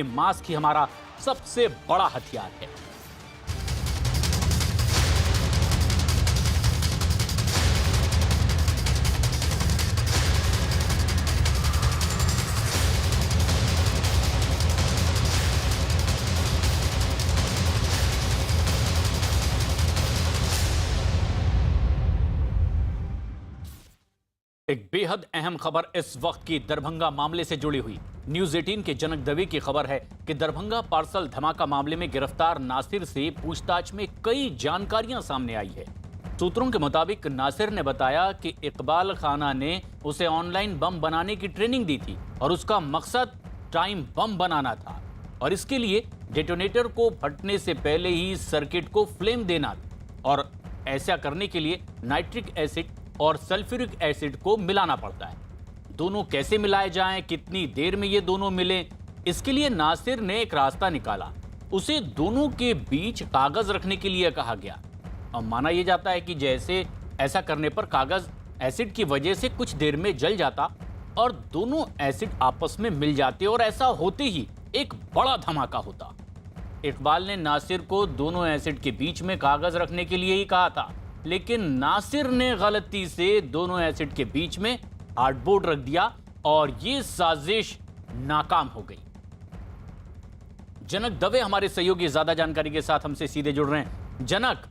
Mask ही हमारा सबसे बड़ा हथियार है। एक बेहद अहम खबर इस वक्त की दरभंगा मामले से जुड़ी हुई। न्यूज 18 के जनक दवे की खबर है कि दरभंगा पार्सल धमाका मामले में गिरफ्तार नासिर से पूछताछ में कई जानकारियां सामने आई है। सूत्रों के मुताबिक नासिर ने बताया कि इकबाल खाना ने उसे ऑनलाइन बम बनाने की ट्रेनिंग दी थी और उसका मकसद टाइम बम बनाना था और इसके लिए डेटोनेटर को फटने से पहले ही सर्किट को फ्लेम देना और ऐसा करने के लिए नाइट्रिक एसिड और सल्फ्यूरिक एसिड को मिलाना पड़ता है। दोनों कैसे मिलाए जाएं, कितनी देर में ये दोनों मिलें, इसके लिए नासिर ने एक रास्ता निकाला। उसे दोनों के बीच कागज रखने के लिए कहा गया और माना यह जाता है कि जैसे ऐसा करने पर कागज एसिड की वजह से कुछ देर में जल जाता और दोनों एसिड आपस में मिल जाते और ऐसा होते ही एक बड़ा धमाका होता। इकबाल ने नासिर को दोनों एसिड के बीच में कागज रखने के लिए ही कहा था, लेकिन नासिर ने गलती से दोनों एसिड के बीच में हार्डबोर्ड रख दिया और यह साजिश नाकाम हो गई। जनक दवे हमारे सहयोगी ज्यादा जानकारी के साथ हमसे सीधे जुड़ रहे हैं। जनक,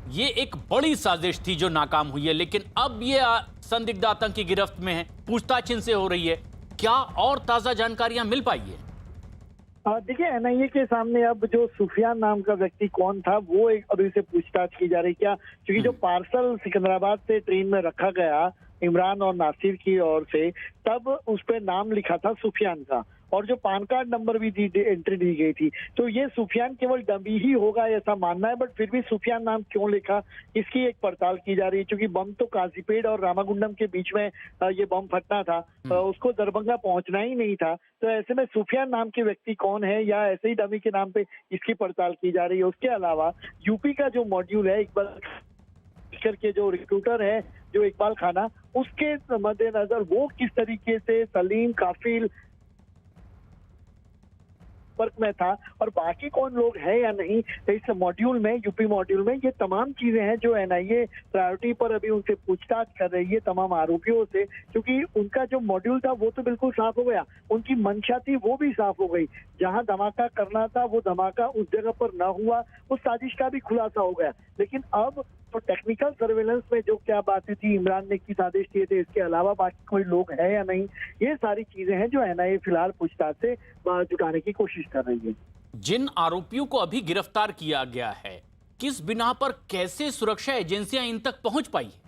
ये एक बड़ी साजिश थी जो नाकाम हुई है, लेकिन अब ये संदिग्ध आतंकी गिरफ्त में है, पूछताछ इनसे हो रही है। क्या और ताजा जानकारियां मिल पाई है? देखिए, एनआईए के सामने अब जो सुफियान नाम का व्यक्ति कौन था वो एक अभी से पूछताछ की जा रही। क्या क्योंकि जो पार्सल सिकंदराबाद से ट्रेन में रखा गया इमरान और नासिर की ओर से, तब उस पे नाम लिखा था सुफियान का और जो पान कार्ड नंबर भी एंट्री दी गई थी। तो ये सुफियान केवल डमी ही होगा ऐसा मानना है, बट फिर भी सुफियान नाम क्यों लिखा इसकी एक पड़ताल की जा रही है। क्योंकि बम तो काजीपेड़ और रामागुंडम के बीच में ये बम फटना था, उसको दरभंगा पहुंचना ही नहीं था। तो ऐसे में सुफियान नाम के व्यक्ति कौन है या ऐसे ही डमी के नाम पे इसकी पड़ताल की जा रही है। उसके अलावा यूपी का जो मॉड्यूल है इकबाल के जो रिक्रूटर है जो इकबाल खाना, उसके मद्देनजर वो किस तरीके से सलीम काफिल संपर्क में था और बाकी कौन लोग हैं या नहीं इस मॉड्यूल में, यूपी मॉड्यूल में, ये तमाम चीजें हैं जो एनआईए प्रायोरिटी पर अभी उनसे पूछताछ कर रही है तमाम आरोपियों से। क्योंकि उनका जो मॉड्यूल था वो तो बिल्कुल साफ हो गया, उनकी मंशा थी वो भी साफ हो गई। जहां धमाका करना था वो धमाका उस जगह पर न हुआ, उस साजिश का भी खुलासा हो गया। लेकिन अब तो टेक्निकल सर्वेलेंस में जो क्या बातें थी, इमरान ने की साजिश किए थे, इसके अलावा बाकी कोई लोग हैं या नहीं, ये सारी चीजें हैं जो एनआईए फिलहाल पूछताछ से जुटाने की कोशिश कर रही है। जिन आरोपियों को अभी गिरफ्तार किया गया है, किस बिना पर कैसे सुरक्षा एजेंसियां इन तक पहुंच पाई है?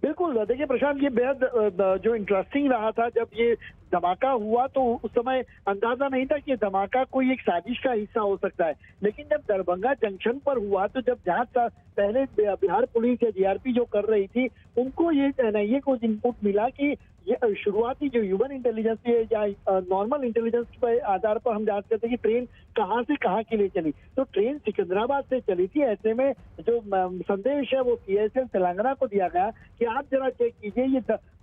बिल्कुल, देखिए प्रशांत, ये बेहद जो इंटरेस्टिंग रहा था जब ये धमाका हुआ तो उस समय अंदाजा नहीं था कि धमाका कोई एक साजिश का हिस्सा हो सकता है। लेकिन जब दरभंगा जंक्शन पर हुआ तो जब जांच का पहले बिहार पुलिस या जीआरपी जो कर रही थी, उनको ये एनआईए को इनपुट मिला कि ये शुरुआती जो ह्यूमन इंटेलिजेंस या नॉर्मल इंटेलिजेंस के आधार पर हम जांच करते हैं कि ट्रेन कहां से कहां के लिए चली। तो ट्रेन सिकंदराबाद से चली थी। ऐसे में जो संदेश है वो सीएसएल तेलंगाना को दिया गया कि आप जरा चेक कीजिए ये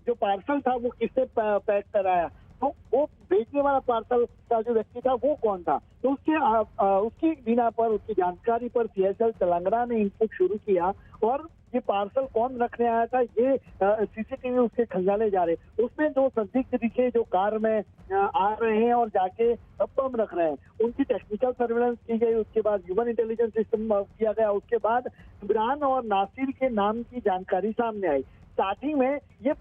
जो पार्सल था वो किससे पैक कराया, तो वो भेजने वाला पार्सल का जो व्यक्ति था वो कौन था। तो उसकी बिना पर, उसकी जानकारी पर सीएसएल तेलंगाना ने इनपुट शुरू किया और ये पार्सल कौन रखने आया था ये सीसीटीवी उसके खंगाले जा रहे। उसमें दो संदिग्ध दिखे जो कार में आ रहे हैं और जाके बम रख रहे हैं। उनकी टेक्निकल सर्वेलेंस की गई, उसके बाद ह्यूमन इंटेलिजेंस सिस्टम किया गया, उसके बाद इमरान और नासिर के नाम की जानकारी सामने आई। साथ ही में ये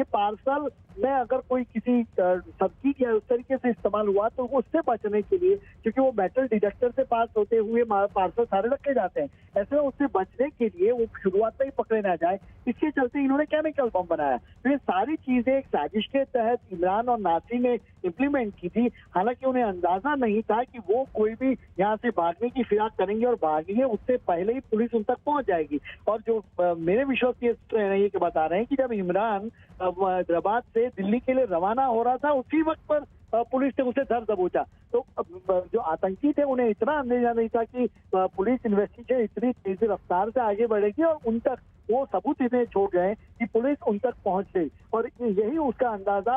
पार्सल में अगर कोई किसी सर्किट या उस तरीके से इस्तेमाल हुआ तो उससे बचने के लिए, क्योंकि वो मेटल डिटेक्टर से पास होते हुए पार्सल सारे रखे जाते हैं, ऐसे में उससे बचने के लिए वो शुरुआत में ही पकड़े ना जाए, इसके चलते इन्होंने केमिकल बम बनाया। तो ये सारी चीजें एक साजिश के तहत इमरान और नासिर ने इम्प्लीमेंट की थी। हालांकि उन्हें अंदाजा नहीं था कि वो कोई भी यहाँ से भागने की फिराक करेंगे और भागेंगे उससे पहले ही पुलिस उन तक पहुंच जाएगी। और जो मेरे विश्वसनीय ये बता रहे हैं कि जब इमरान हैदराबाद से दिल्ली के लिए रवाना हो रहा था, उसी वक्त पर पुलिस ने उसे धर दबोचा। तो जो आतंकी थे उन्हें इतना अंदेशा नहीं था कि पुलिस इन्वेस्टिगेशन इतनी तेज रफ्तार से आगे बढ़ेगी और उन तक वो सबूत इतने छोड़ गए कि पुलिस उन तक पहुंच गई, और यही उसका अंदाजा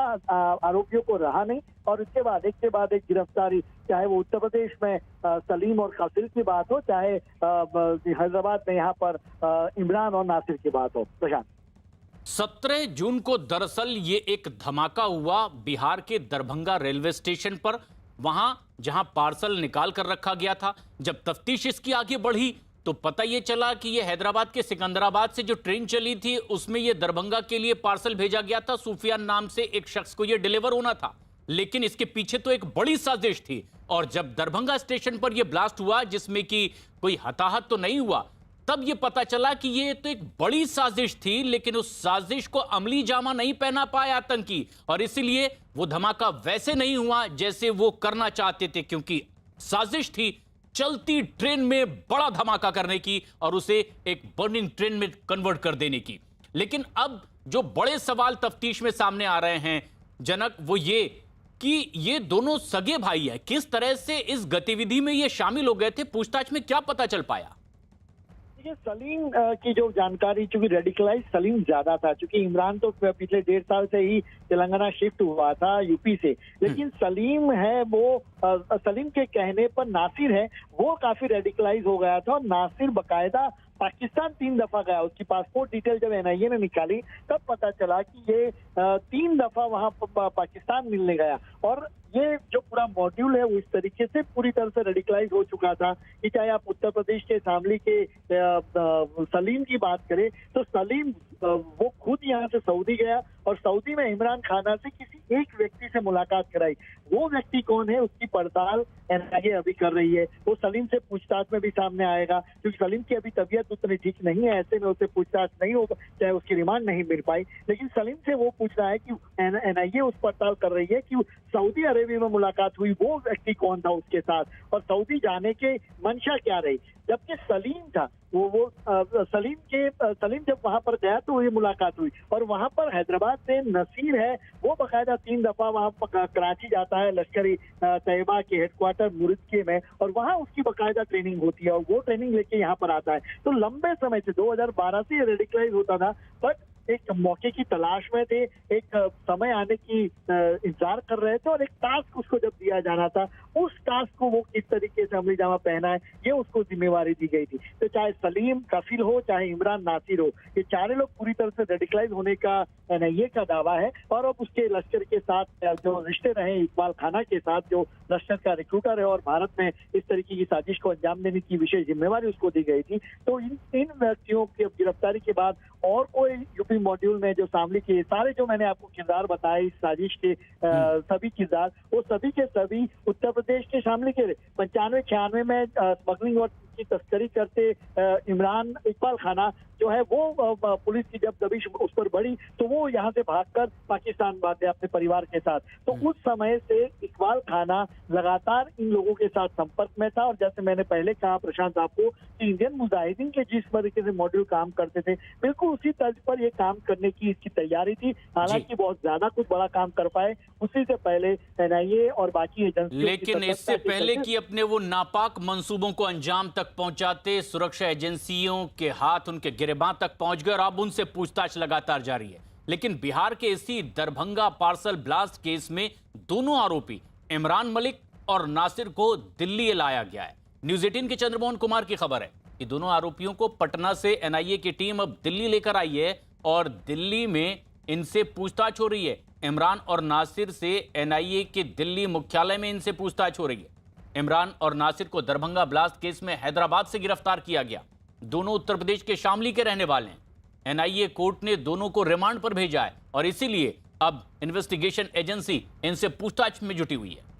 आरोपियों को रहा नहीं। और उसके बाद एक के बाद एक गिरफ्तारी, चाहे वो उत्तर प्रदेश में सलीम और काफिल की बात हो, चाहे हैदराबाद में यहाँ पर इमरान और नासिर की बात हो। प्रशांत, 17 जून को दरअसल ये एक धमाका हुआ बिहार के दरभंगा रेलवे स्टेशन पर, वहां जहां पार्सल निकाल कर रखा गया था। जब तफ्तीश इसकी आगे बढ़ी तो पता ये चला कि ये हैदराबाद के सिकंदराबाद से जो ट्रेन चली थी उसमें ये दरभंगा के लिए पार्सल भेजा गया था। सुफियान नाम से एक शख्स को ये डिलीवर होना था, लेकिन इसके पीछे तो एक बड़ी साजिश थी। और जब दरभंगा स्टेशन पर यह ब्लास्ट हुआ, जिसमें कि कोई हताहत तो नहीं हुआ, तब यह पता चला कि ये तो एक बड़ी साजिश थी, लेकिन उस साजिश को अमली जामा नहीं पहना पाए आतंकी, और इसीलिए वो धमाका वैसे नहीं हुआ जैसे वो करना चाहते थे, क्योंकि साजिश थी चलती ट्रेन में बड़ा धमाका करने की और उसे एक बर्निंग ट्रेन में कन्वर्ट कर देने की। लेकिन अब जो बड़े सवाल तफ्तीश में सामने आ रहे हैं जनक, वो ये कि ये दोनों सगे भाई हैं, किस तरह से इस गतिविधि में ये शामिल हो गए थे, पूछताछ में क्या पता चल पाया? देखिए, सलीम की जो जानकारी, चूंकि रेडिकलाइज सलीम ज्यादा था, चूंकि इमरान तो पिछले 1.5 साल से ही तेलंगाना शिफ्ट हुआ था यूपी से, लेकिन सलीम है वो सलीम के कहने पर नासिर है वो काफी रेडिकलाइज हो गया था। और नासिर बकायदा पाकिस्तान 3 दफा गया। उसकी पासपोर्ट डिटेल जब एनआईए ने निकाली तब पता चला कि ये 3 दफा वहां पाकिस्तान मिलने गया। और ये जो पूरा मॉड्यूल है वो इस तरीके से पूरी तरह से रेडिकलाइज हो चुका था कि चाहे आप उत्तर प्रदेश के शामली के सलीम की बात करें तो सलीम वो खुद यहाँ से सऊदी गया और सऊदी में इमरान खाना से किसी एक व्यक्ति से मुलाकात कराई। वो व्यक्ति कौन है उसकी पड़ताल एनआईए अभी कर रही है। वो सलीम से पूछताछ में भी सामने आएगा, क्योंकि सलीम की अभी तबीयत उतनी ठीक नहीं है, ऐसे में उससे पूछताछ नहीं होगा, चाहे उसकी रिमांड नहीं मिल पाई। लेकिन सलीम से वो पूछ रहा है कि एनआईए उस पड़ताल कर रही है कि सऊदी अरेबिया में मुलाकात हुई वो व्यक्ति कौन था उसके साथ, और सऊदी जाने के मंशा क्या रही। जबकि सलीम था सलीम जब वहां पर गया तो ये मुलाकात हुई। और वहां पर हैदराबाद से नसीर है वो बकायदा 3 दफा वहां कराची जाता है, लश्करी तैयबा के हेडक्वार्टर मुरिदके में, और वहां उसकी बकायदा ट्रेनिंग होती है और वो ट्रेनिंग लेके यहाँ पर आता है। तो लंबे समय से 2012 से ये रेडिकलाइज होता था, बट एक मौके की तलाश में थे, एक समय आने की इंतजार कर रहे थे, और एक टास्क उसको जब दिया जाना था उस टास्क को वो किस तरीके से अमली जामा पहना है ये उसको जिम्मेवारी दी गई थी। तो चाहे सलीम कफिल हो चाहे इमरान नासिर हो, ये चारे लोग पूरी तरह से रेडिकलाइज होने का एनआईए का दावा है। और अब उसके लश्कर के साथ जो रिश्ते रहे इकबाल खाना के साथ, जो लश्कर का रिक्रूटर है और भारत में इस तरीके की साजिश को अंजाम देने की विशेष जिम्मेवारी उसको दी गई थी। तो इन व्यक्तियों की गिरफ्तारी के बाद और कोई यूपी मॉड्यूल में जो शामिल के सारे जो मैंने आपको किरदार बताए इस साजिश के सभी किरदार, वो सभी के सभी उत्तर प्रदेश के शामिल के 95-96 में स्मगलिंग और की तस्करी करते इमरान इकबाल खाना जो है वो पुलिस की जब दबिश उस पर बढ़ी तो वो यहाँ से भागकर पाकिस्तान भाग गया अपने परिवार के साथ। तो उस समय से इकबाल खाना लगातार इन लोगों के साथ संपर्क में था। और जैसे मैंने पहले कहा प्रशांत आपको कि इंडियन मुजाहिदीन के जिस तरीके से मॉड्यूल काम करते थे बिल्कुल उसी तर्ज पर ये काम करने की इसकी तैयारी थी। हालांकि बहुत ज्यादा कुछ बड़ा काम कर पाए उसी से पहले एनआईए और बाकी एजेंसी, लेकिन इससे पहले कि अपने वो नापाक मंसूबों को अंजाम तक पहुंचाते सुरक्षा एजेंसियों के हाथ उनके गिरबान तक पहुंच गए और अब उनसे पूछताछ लगातार जारी है। लेकिन बिहार के इसी दरभंगा पार्सल ब्लास्ट केस में दोनों आरोपी इमरान मलिक और नासिर को दिल्ली लाया गया है। न्यूज 18 के चंद्रमोहन कुमार की खबर है कि दोनों आरोपियों को पटना से एनआईए की टीम अब दिल्ली लेकर आई है और दिल्ली में इनसे पूछताछ हो रही है। इमरान और नासिर से एनआईए के दिल्ली मुख्यालय में इनसे पूछताछ हो रही है। इमरान और नासिर को दरभंगा ब्लास्ट केस में हैदराबाद से गिरफ्तार किया गया। दोनों उत्तर प्रदेश के शामली के रहने वाले हैं। एनआईए कोर्ट ने दोनों को रिमांड पर भेजा है और इसीलिए अब इन्वेस्टिगेशन एजेंसी इनसे पूछताछ में जुटी हुई है।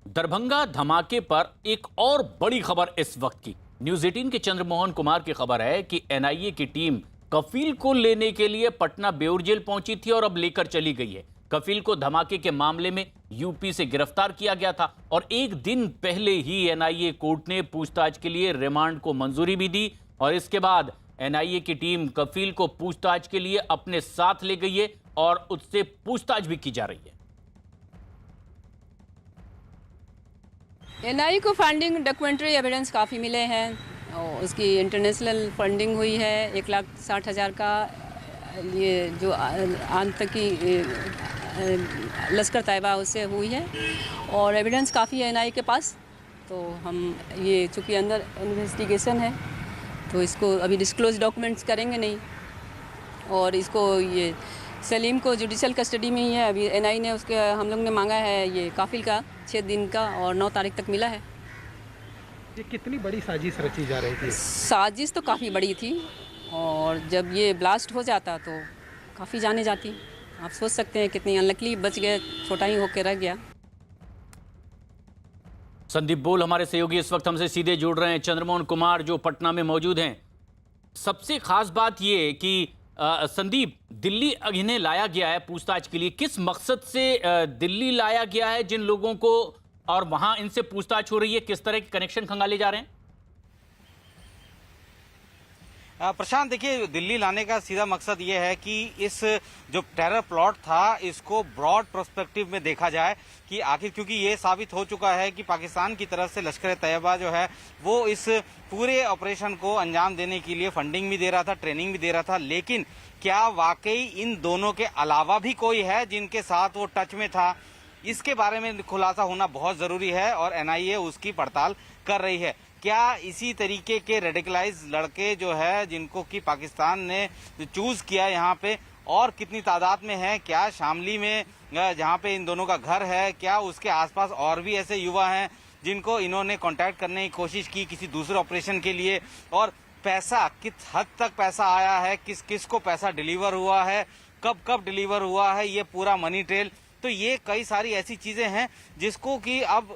दरभंगा धमाके पर एक और बड़ी खबर इस वक्त की। न्यूज 18 के चंद्रमोहन कुमार की खबर है कि एनआईए की टीम कफील को लेने के लिए पटना बेउर जेल पहुंची थी और अब लेकर चली गई है। कफील को धमाके के मामले में यूपी से गिरफ्तार किया गया था और एक दिन पहले ही एनआईए कोर्ट ने पूछताछ के लिए रिमांड को मंजूरी भी दी और इसके बाद एनआईए की टीम कफील को पूछताछ के लिए अपने साथ ले गई है और उससे पूछताछ भी की जा रही है। एनआईए को फंडिंग डॉक्यूमेंट्री एविडेंस काफ़ी मिले हैं और उसकी इंटरनेशनल फंडिंग हुई है 1,60,000 का। ये जो आतंकी लश्कर तैयबा उससे हुई है और एविडेंस काफ़ी है एनआईए के पास। तो हम ये चूँकि अंदर इन्वेस्टिगेशन है तो इसको अभी डिस्क्लोज डॉक्यूमेंट्स करेंगे नहीं। और इसको ये सलीम को जुडिशल कस्टडी में ही है अभी। एनआईए ने उसके हम लोग ने मांगा है ये काफिल का 6 दिन का और 9 तारीख तक मिला है। ये कितनी बड़ी साजिश रची जा रही थी? साजिश तो काफ़ी बड़ी थी और जब ये ब्लास्ट हो जाता तो काफ़ी जाने जाती। आप सोच सकते हैं कितनी अनलकली बच गए, छोटा ही होकर रह गया। संदीप बोल हमारे सहयोगी इस वक्त हमसे सीधे जुड़ रहे हैं, चंद्रमोहन कुमार जो पटना में मौजूद हैं। सबसे खास बात ये कि संदीप, दिल्ली इन्हें लाया गया है पूछताछ के लिए, किस मकसद से दिल्ली लाया गया है जिन लोगों को, और वहां इनसे पूछताछ हो रही है, किस तरह के कनेक्शन खंगाले जा रहे हैं? प्रशांत, देखिए, दिल्ली लाने का सीधा मकसद ये है कि इस जो टेरर प्लॉट था इसको ब्रॉड पर्सपेक्टिव में देखा जाए कि आखिर, क्योंकि ये साबित हो चुका है कि पाकिस्तान की तरफ से लश्कर तैयबा जो है वो इस पूरे ऑपरेशन को अंजाम देने के लिए फंडिंग भी दे रहा था, ट्रेनिंग भी दे रहा था। लेकिन क्या वाकई इन दोनों के अलावा भी कोई है जिनके साथ वो टच में था? इसके बारे में खुलासा होना बहुत जरूरी है और एनआईए उसकी पड़ताल कर रही है। क्या इसी तरीके के रेडिकलाइज लड़के जो है जिनको कि पाकिस्तान ने चूज किया यहाँ पे, और कितनी तादाद में है? क्या शामली में जहाँ पे इन दोनों का घर है, क्या उसके आसपास और भी ऐसे युवा हैं जिनको इन्होंने कांटेक्ट करने की कोशिश की किसी दूसरे ऑपरेशन के लिए? और पैसा, किस हद तक पैसा आया है, किस किस को पैसा डिलीवर हुआ है, कब कब डिलीवर हुआ है, ये पूरा मनी ट्रेल। तो ये कई सारी ऐसी चीजें हैं जिसको कि अब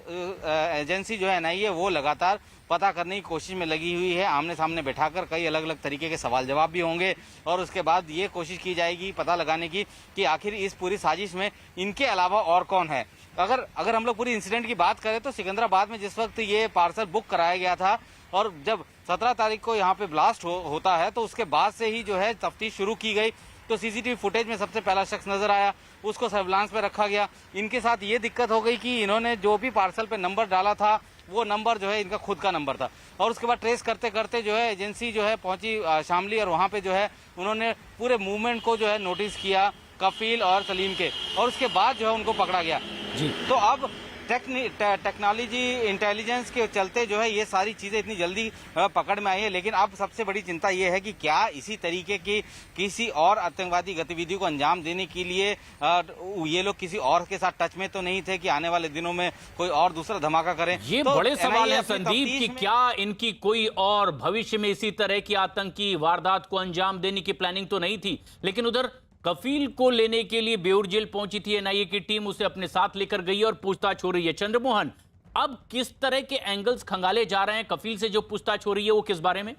एजेंसी जो है एनआईए वो लगातार पता करने की कोशिश में लगी हुई है। आमने सामने बैठाकर कई अलग अलग तरीके के सवाल जवाब भी होंगे और उसके बाद ये कोशिश की जाएगी पता लगाने की कि आखिर इस पूरी साजिश में इनके अलावा और कौन है। अगर हम लोग पूरी इंसिडेंट की बात करें तो सिकंदराबाद में जिस वक्त ये पार्सल बुक कराया गया था और जब 17 तारीख को यहाँ पे ब्लास्ट होता है तो उसके बाद से ही जो है तफ्तीश शुरू की गई। तो सीसीटीवी फुटेज में सबसे पहला शख्स नजर आया, उसको सर्विलांस पे रखा गया। इनके साथ ये दिक्कत हो गई कि इन्होंने जो भी पार्सल पे नंबर डाला था वो नंबर जो है इनका खुद का नंबर था और उसके बाद ट्रेस करते करते जो है एजेंसी जो है पहुंची शामली और वहां पे जो है उन्होंने पूरे मूवमेंट को जो है नोटिस किया कफील और सलीम के, और उसके बाद जो है उनको पकड़ा गया जी। तो अब टेक्नोलॉजी इंटेलिजेंस के चलते जो है ये सारी चीजें इतनी जल्दी पकड़ में आई है। लेकिन अब सबसे बड़ी चिंता ये है कि क्या इसी तरीके की किसी और आतंकवादी गतिविधि को अंजाम देने के लिए ये लोग किसी और के साथ टच में तो नहीं थे कि आने वाले दिनों में कोई और दूसरा धमाका करें? ये तो बड़े सवाल है संदीप कि क्या इनकी कोई और भविष्य में इसी तरह की आतंकी वारदात को अंजाम देने की प्लानिंग तो नहीं थी। लेकिन उधर कफील को लेने के लिए बेउर जेल पहुंची थी एनआईए की टीम, उसे अपने साथ लेकर गई और पूछताछ हो रही है। चंद्रमोहन, अब किस तरह के एंगल्स खंगाले जा रहे हैं? कफील से जो पूछताछ हो रही है वो किस बारे में?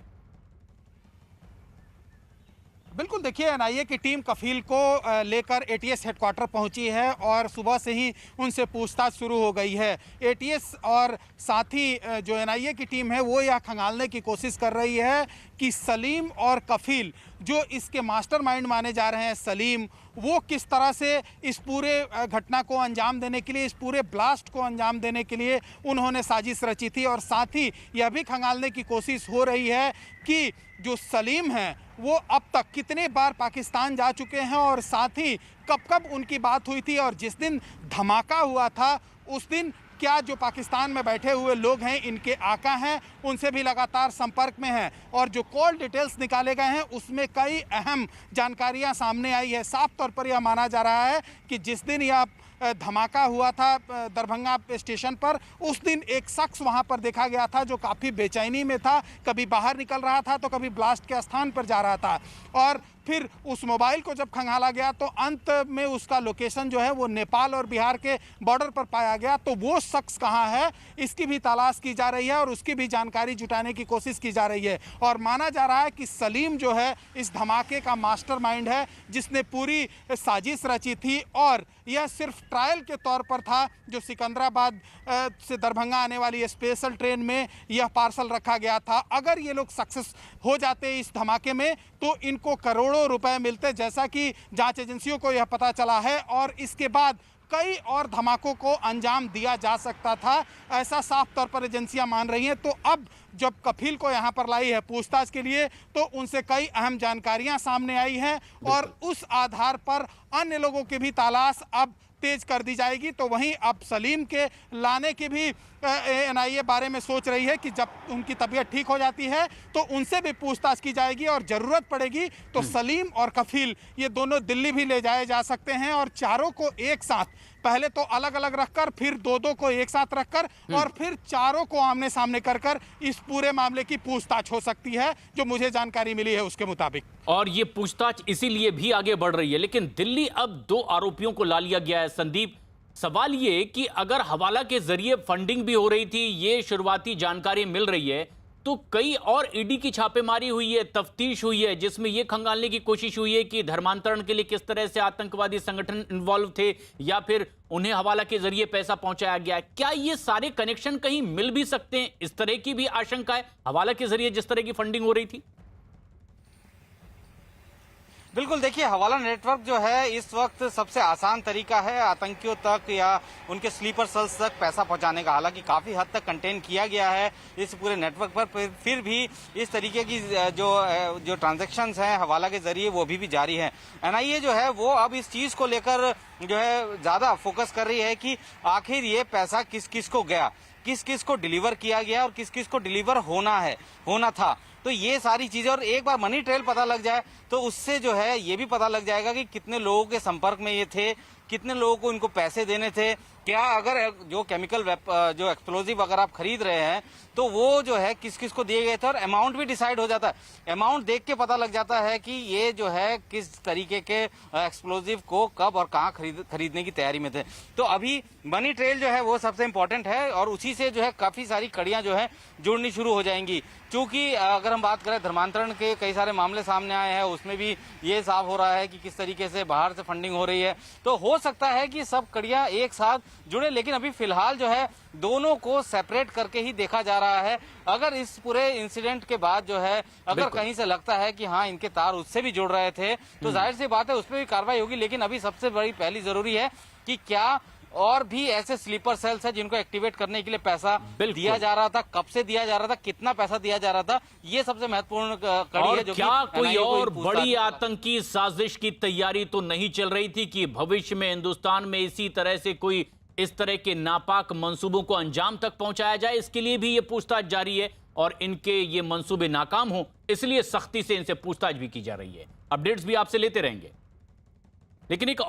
बिल्कुल, देखिए, एनआईए की टीम कफील को लेकर एटीएस हेडक्वार्टर पहुंची है और सुबह से ही उनसे पूछताछ शुरू हो गई है। एटीएस और साथ ही जो एनआईए की टीम है वो यह खंगालने की कोशिश कर रही है कि सलीम और कफील, जो इसके मास्टरमाइंड माने जा रहे हैं सलीम, वो किस तरह से इस पूरे घटना को अंजाम देने के लिए, इस पूरे ब्लास्ट को अंजाम देने के लिए उन्होंने साजिश रची थी। और साथ ही यह भी खंगालने की कोशिश हो रही है कि जो सलीम हैं वो अब तक कितने बार पाकिस्तान जा चुके हैं और साथ ही कब कब उनकी बात हुई थी, और जिस दिन धमाका हुआ था उस दिन क्या जो पाकिस्तान में बैठे हुए लोग हैं इनके आका हैं उनसे भी लगातार संपर्क में हैं, और जो कॉल डिटेल्स निकाले गए हैं उसमें कई अहम जानकारियां सामने आई है। साफ तौर पर यह माना जा रहा है कि जिस दिन यह धमाका हुआ था दरभंगा स्टेशन पर, उस दिन एक शख्स वहां पर देखा गया था जो काफ़ी बेचैनी में था, कभी बाहर निकल रहा था तो कभी ब्लास्ट के स्थान पर जा रहा था। और फिर उस मोबाइल को जब खंगाला गया तो अंत में उसका लोकेशन जो है वो नेपाल और बिहार के बॉर्डर पर पाया गया। तो वो शख्स कहाँ है इसकी भी तलाश की जा रही है और उसकी भी जानकारी जुटाने की कोशिश की जा रही है। और माना जा रहा है कि सलीम जो है इस धमाके का मास्टरमाइंड है, जिसने पूरी साजिश रची थी और यह सिर्फ ट्रायल के तौर पर था। जो सिकंदराबाद से दरभंगा आने वाली स्पेशल ट्रेन में यह पार्सल रखा गया था। अगर ये लोग सक्सेस हो जाते इस धमाके में तो इनको करोड़ों रुपए मिलते, जैसा कि जांच एजेंसियों को यह पता चला है। और इसके बाद कई और धमाकों को अंजाम दिया जा सकता था, ऐसा साफ तौर पर एजेंसियां मान रही हैं। तो अब जब कफील को यहां पर लाई है पूछताछ के लिए तो उनसे कई अहम जानकारियां सामने आई हैं और उस आधार पर अन्य लोगों की भी तलाश अब तेज कर दी जाएगी। तो वहीं अब सलीम के लाने की भी एनआईए बारे में सोच रही है कि जब उनकी तबीयत ठीक हो जाती है तो उनसे भी पूछताछ की जाएगी और ज़रूरत पड़ेगी तो सलीम और कफील ये दोनों दिल्ली भी ले जाए जा सकते हैं। और चारों को एक साथ, पहले तो अलग अलग रखकर, फिर दो को एक साथ रखकर और फिर चारों को आमने सामने कर इस पूरे मामले की पूछताछ हो सकती है, जो मुझे जानकारी मिली है उसके मुताबिक। और ये पूछताछ इसीलिए भी आगे बढ़ रही है। लेकिन दिल्ली अब 2 आरोपियों को ला लिया गया है। संदीप, सवाल ये कि अगर हवाला के जरिए फंडिंग भी हो रही थी, ये शुरुआती जानकारी मिल रही है, तो कई और ईडी की छापेमारी हुई है, तफ्तीश हुई है, जिसमें यह खंगालने की कोशिश हुई है कि धर्मांतरण के लिए किस तरह से आतंकवादी संगठन इन्वॉल्व थे या फिर उन्हें हवाला के जरिए पैसा पहुंचाया गया। क्या ये सारे कनेक्शन कहीं मिल भी सकते हैं? इस तरह की भी आशंका है हवाला के जरिए जिस तरह की फंडिंग हो रही थी। बिल्कुल, देखिए हवाला नेटवर्क जो है इस वक्त सबसे आसान तरीका है आतंकियों तक या उनके स्लीपर सेल्स तक पैसा पहुंचाने का। हालांकि काफी हद तक कंटेन किया गया है इस पूरे नेटवर्क पर, फिर भी इस तरीके की जो ट्रांजैक्शंस हैं हवाला के जरिए वो भी जारी हैं। एनआईए जो है वो अब इस चीज को लेकर जो है ज्यादा फोकस कर रही है कि आखिर ये पैसा किस किस को गया, किस किस को डिलीवर किया गया और किस किस को डिलीवर होना था। तो ये सारी चीजें, और एक बार मनी ट्रेल पता लग जाए तो उससे जो है ये भी पता लग जाएगा कि कितने लोगों के संपर्क में ये थे, कितने लोगों को इनको पैसे देने थे, क्या अगर जो केमिकल जो एक्सप्लोजिव अगर आप खरीद रहे हैं तो वो जो है किस किस को दिए गए थे, और अमाउंट भी डिसाइड हो जाता है। अमाउंट देख के पता लग जाता है कि ये जो है किस तरीके के एक्सप्लोजिव को कब और कहाँ खरीदने की तैयारी में थे। तो अभी मनी ट्रेल जो है वो सबसे इम्पोर्टेंट है और उसी से जो है काफी सारी कड़ियां जो है जुड़नी शुरू हो जाएंगी। क्योंकि अगर हम बात करें धर्मांतरण के कई सारे मामले सामने आए हैं, उसमें भी ये साफ हो रहा है कि किस तरीके से बाहर से फंडिंग हो रही है। तो हो सकता है कि सब कड़ियां एक साथ जुड़े, लेकिन अभी फिलहाल जो है दोनों को सेपरेट करके ही देखा जा रहा है। अगर इस पूरे इंसिडेंट के बाद जो है अगर कहीं से लगता है कि हाँ इनके तार उससे भी जुड़ रहे थे तो जाहिर सी बात है उस पर भी कार्रवाई होगी। लेकिन अभी सबसे बड़ी पहली जरूरी है कि क्या और भी ऐसे स्लीपर सेल्स है जिनको एक्टिवेट करने के लिए पैसा दिया जा रहा था, कब से दिया जा रहा था, कितना पैसा दिया जा रहा था, ये सबसे महत्वपूर्ण कड़ी है। जो क्या कोई और बड़ी आतंकी साजिश की तैयारी तो नहीं चल रही थी कि भविष्य में हिंदुस्तान में इसी तरह से कोई इस तरह के नापाक मंसूबों को अंजाम तक पहुंचाया जाए? इसके लिए भी ये पूछताछ जारी है और इनके ये मंसूबे नाकाम हो इसलिए सख्ती से इनसे पूछताछ भी की जा रही है। अपडेट्स भी आपसे लेते रहेंगे, लेकिन एक और